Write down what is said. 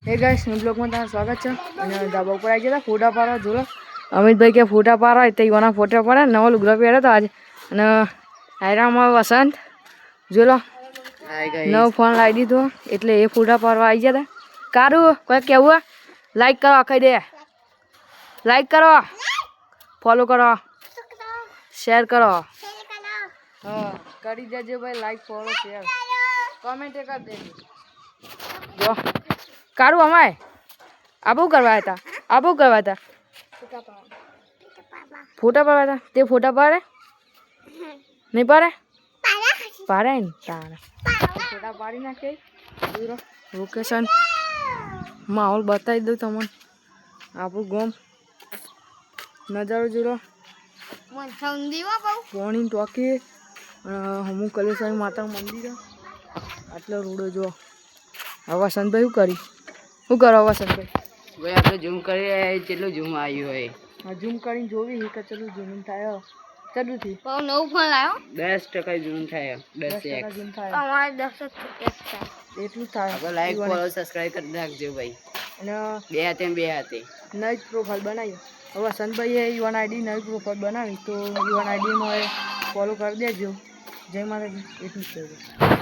હે guys new બ્લોગમાં તમારું સ્વાગત છે અને ધાબા ઉપર આવી ગયા ફોટા પાડવા જોલો અમિતભાઈ કે ફોટા પાડવા તો એવાના ફોટા પાડે નવો લુગડો પહેર્યો હતો આજે અને આયરામાં વસંત જોલો નવો ફોન લાવી દીધો એટલે એ ફોટા પાડવા આવી ગયા હતા કારું કોઈ કેવું લાઈક કરો આખાઈ દે લાઈક કરો ફોલો કરો શેર કરો હા કરી દેજો ભાઈ લાઈક ફોલો શેર કમેન્ટ કરી દેજો જો કારું અમાય આબુ કરવા હતા ફોટા પાડવા હતા તે ફોટા પાડે નહીં પાડે પાડે ને તારે ફોટા પાડી નાખે લોકેશન માહોલ બતાવી દઉં તમને આપણું ગોમ નજારો જોડો પોણી ટોકી અમુક કલેશ્વરી માતા મંદિર આટલો રોડો જો હવે વસંતભાઈ શું કરો વસંતભાઈ ભાઈ આપણે ઝૂમ કરી કેટલું ઝૂમ આવ્યું હોય હા ઝૂમ કરીને જોવી કે ચલું ઝૂમ થાય ચલું થી નવું ફોન લાવ્યો 10% ઝૂમ થાય 10% ઝૂમ થાય અમારે 10 થાય એટલું થાય આપણે લાઈક ફોલો સબસ્ક્રાઇબ કરી નાખજો ભાઈ અને બે હાથે નવી પ્રોફાઇલ બનાવી હવે વસંતભાઈએ યુવાન આઈડી નવી પ્રોફાઇલ બનાવી તો યુવાન આઈડીમાં ફોલો કરી દેજો જય માતાજી એટલું જ કહેવું